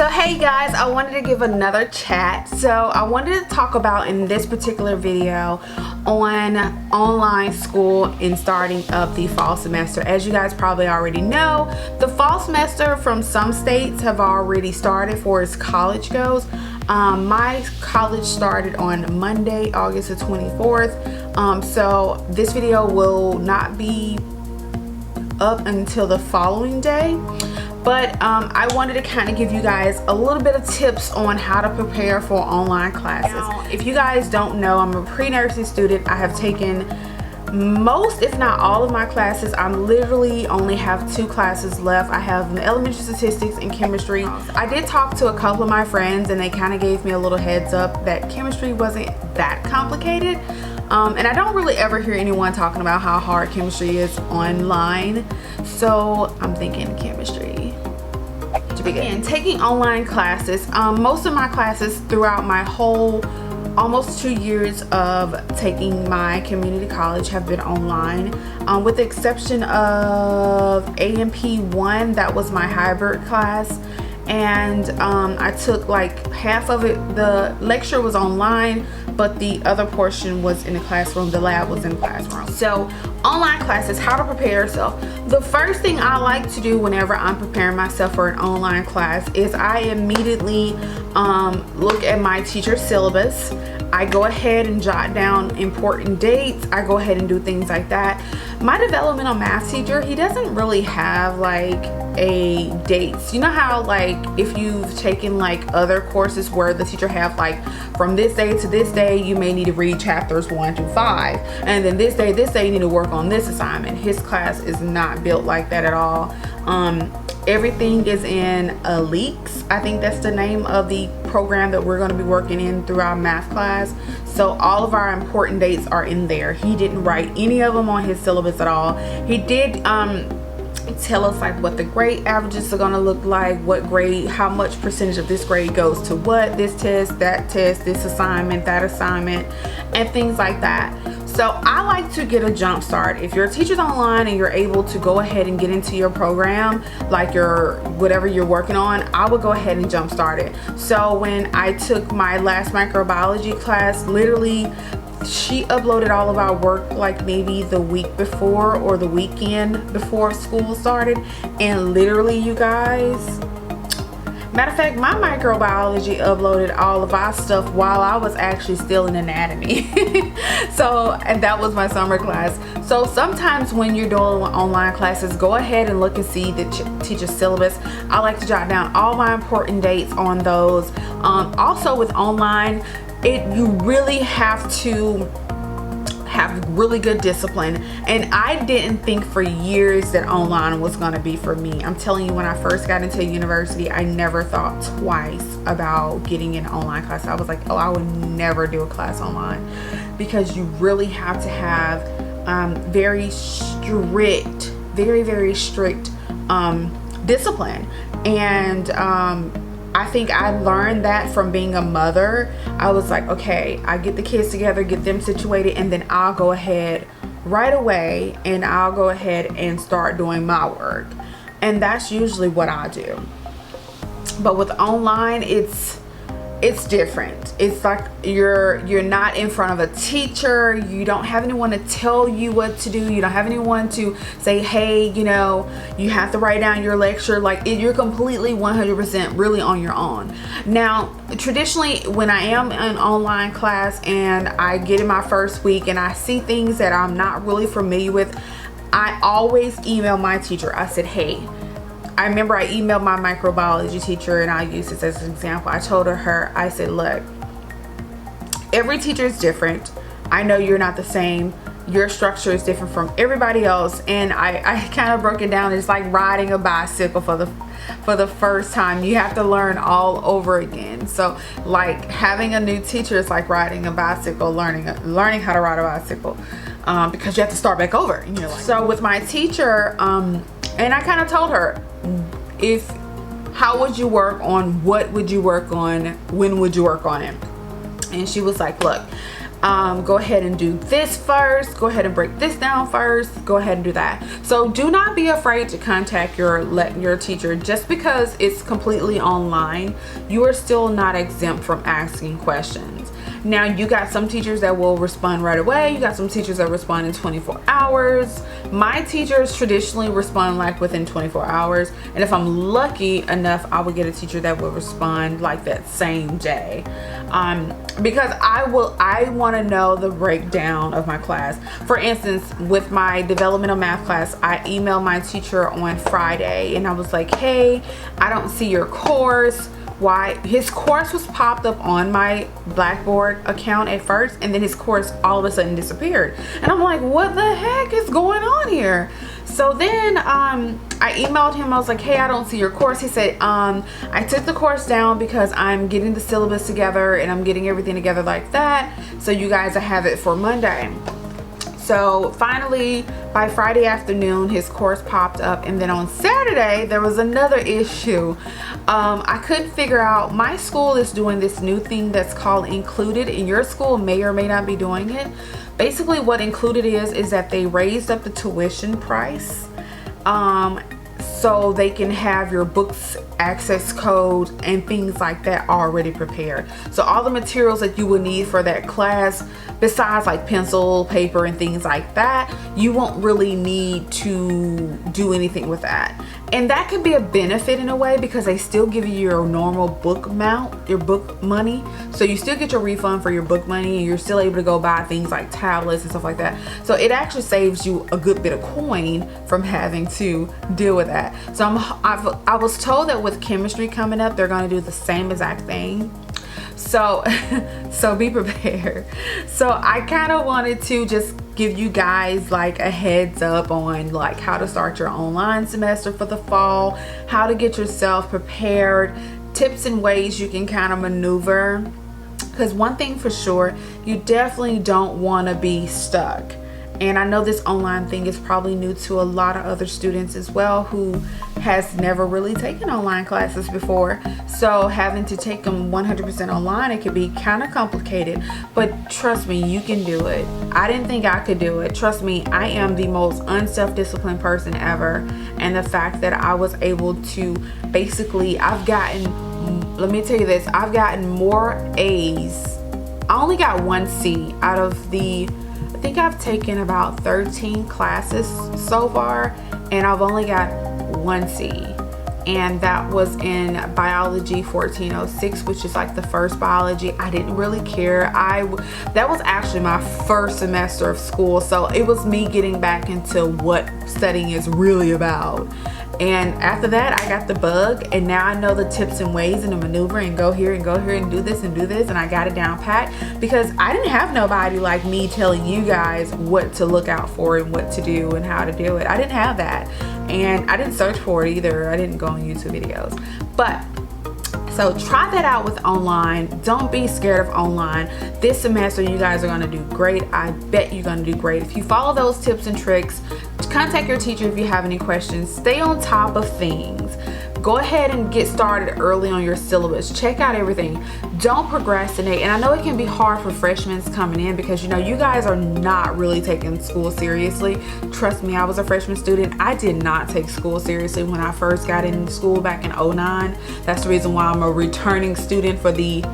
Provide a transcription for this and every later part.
So hey guys, I wanted to give another chat. So I wanted to talk about in this particular video on online school and starting up the fall semester. As you guys probably already know, the fall semester from some states have already started for as college goes. My college started on Monday, August the 24th. So this video will not be up until the following day. But I wanted to kind of give you guys a little bit of tips on how to prepare for online classes. Now, if you guys don't know, I'm a pre-nursing student. I have taken most, if not all, of my classes. I literally only have 2 classes left. I have elementary statistics and chemistry. I did talk to a couple of my friends and they kind of gave me a little heads up that chemistry wasn't that complicated. And I don't really ever hear anyone talking about how hard chemistry is online. So I'm thinking chemistry to begin. And taking online classes, most of my classes throughout my whole almost 2 years of taking my community college have been online, with the exception of A&P 1, that was my hybrid class. And I took like half of it. The lecture was online, but the other portion was in the classroom. The lab was in the classroom. So online classes, how to prepare yourself. The first thing I like to do whenever I'm preparing myself for an online class is I immediately look at my teacher's syllabus. I go ahead and jot down important dates. I go ahead and do things like that. My developmental math teacher, he doesn't really have like a dates. You know how like if you've taken like other courses where the teacher have like from this day to this day you may need to read chapters 1 through 5, and then this day you need to work on this assignment. His class is not built like that at all. Everything is in Leaks. I think that's the name of the program that we're going to be working in through our math class. So all of our important dates are in there. He didn't write any of them on his syllabus at all. He did tell us like what the grade averages are going to look like, what grade, how much percentage of this grade goes to what, this test, this assignment, that assignment, and things like that. So I like to get a jump start. If your teacher's online and you're able to go ahead and get into your program, like your whatever you're working on, I would go ahead and jump start it. So when I took my last microbiology class, literally she uploaded all of our work like maybe the week before or the weekend before school started, and literally, you guys, matter of fact, my microbiology uploaded all of our stuff while I was actually still in anatomy. So, and that was my summer class. So sometimes when you're doing online classes, go ahead and look and see the teacher's syllabus. I like to jot down all my important dates on those. Also with online, you really have to have really good discipline, and I didn't think for years that online was going to be for me. I'm telling you, when I first got into university, I never thought twice about getting an online class. I was like, oh, I would never do a class online, because you really have to have very strict discipline. And I think I learned that from being a mother. I was like, okay, I get the kids together, get them situated, and then I'll go ahead right away and I'll go ahead and start doing my work. And that's usually what I do. But with online, it's different. It's like you're not in front of a teacher. You don't have anyone to tell you what to do. You don't have anyone to say, hey, you know, you have to write down your lecture. Like you're completely 100% really on your own. Now, traditionally, when I am in online class and I get in my first week and I see things that I'm not really familiar with, I always email my teacher. I said, hey, I remember I emailed my microbiology teacher, and I'll use this as an example. I told her, I said, look, every teacher is different. I know you're not the same. Your structure is different from everybody else. And I kind of broke it down. It's like riding a bicycle for the first time. You have to learn all over again. So like having a new teacher is like riding a bicycle, learning how to ride a bicycle, because you have to start back over. And you're like, so with my teacher, and I kind of told her, how would you work on, what would you work on, when would you work on it? And she was like, look, go ahead and do this first, go ahead and break this down first, go ahead and do that. So do not be afraid to contact your teacher. Just because it's completely online, you are still not exempt from asking questions. Now, you got some teachers that will respond right away, you got some teachers that respond in 24 hours. My teachers traditionally respond like within 24 hours, and if I'm lucky enough, I will get a teacher that will respond like that same day, because I want to know the breakdown of my class. For instance, with my developmental math class, I emailed my teacher on Friday and I was like, hey, I don't see your course. Why? His course was popped up on my Blackboard account at first, and then his course all of a sudden disappeared, and I'm like, what the heck is going on here? So then I emailed him. I was like, hey, I don't see your course. He said, I took the course down because I'm getting the syllabus together and I'm getting everything together like that, so you guys will have it for Monday. So finally, by Friday afternoon, his course popped up, and then on Saturday there was another issue. I couldn't figure out, my school is doing this new thing that's called included, and your school may or may not be doing it. Basically what included is that they raised up the tuition price, so they can have your books access code and things like that already prepared. So all the materials that you will need for that class, besides like pencil, paper, and things like that, you won't really need to do anything with that. And that could be a benefit in a way, because they still give you your normal book amount, your book money. So you still get your refund for your book money, and you're still able to go buy things like tablets and stuff like that. So it actually saves you a good bit of coin from having to deal with that. So I was told that with chemistry coming up, they're going to do the same exact thing. So be prepared. So I kind of wanted to just give you guys like a heads up on like how to start your online semester for the fall, how to get yourself prepared, tips and ways you can kind of maneuver. Because one thing for sure, you definitely don't want to be stuck. And I know this online thing is probably new to a lot of other students as well, who has never really taken online classes before. So having to take them 100% online, it could be kind of complicated. But trust me, you can do it. I didn't think I could do it. Trust me, I am the most unself-disciplined person ever. And the fact that I was able to basically, let me tell you this, I've gotten more A's. I only got 1 C out of the, I think I've taken about 13 classes so far, and I've only got 1 C, and that was in biology 1406, which is like the first biology. I didn't really care. That was actually my first semester of school, so it was me getting back into what studying is really about. And after that, I got the bug, and now I know the tips and ways and the maneuver, and go here and go here and do this, and I got it down pat, because I didn't have nobody like me telling you guys what to look out for and what to do and how to do it. I didn't have that, and I didn't search for it either. I didn't go on YouTube videos. But so try that out with online. Don't be scared of online. This semester you guys are going to do great. I bet you're going to do great if you follow those tips and tricks. Contact your teacher if you have any questions. Stay on top of things. Go ahead and get started early on your syllabus. Check out everything. Don't procrastinate. And I know it can be hard for freshmen coming in, because you know you guys are not really taking school seriously. Trust me, I was a freshman student. I did not take school seriously when I first got into school back in 09. That's the reason why I'm a returning student for the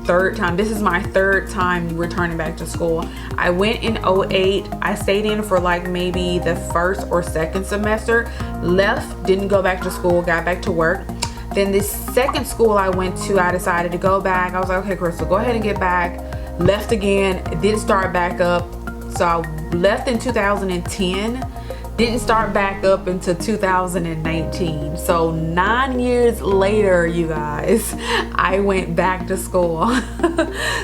3rd time. This is my 3rd time returning back to school. I went in 08. I stayed in for like maybe the 1st or 2nd semester, left, didn't go back to school, got back to work. Then this 2nd school I went to, I decided to go back. I was like, okay, Crystal, go ahead and get back. Left again, didn't start back up. So I left in 2010. Didn't start back up until 2019. So 9 years later, you guys, I went back to school.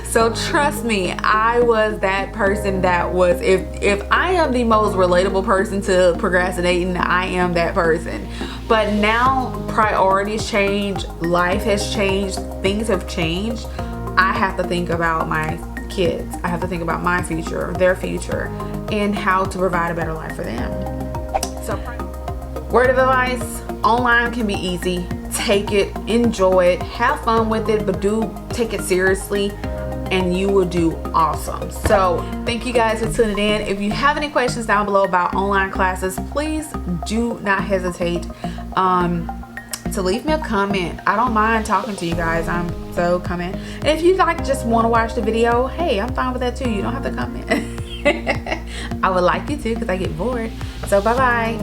So trust me, I was that person that was, if I am the most relatable person to procrastinating, I am that person. But now priorities change, life has changed, things have changed. I have to think about my kids. I have to think about my future, their future, and how to provide a better life for them. So, word of advice, online can be easy. Take it, enjoy it, have fun with it, but do take it seriously. and you will do awesome. So thank you guys for tuning in. If you have any questions down below about online classes, please do not hesitate to leave me a comment. I don't mind talking to you guys. So comment. And if you like just want to watch the video, hey, I'm fine with that too. You don't have to comment. I would like you to, because I get bored. So bye bye.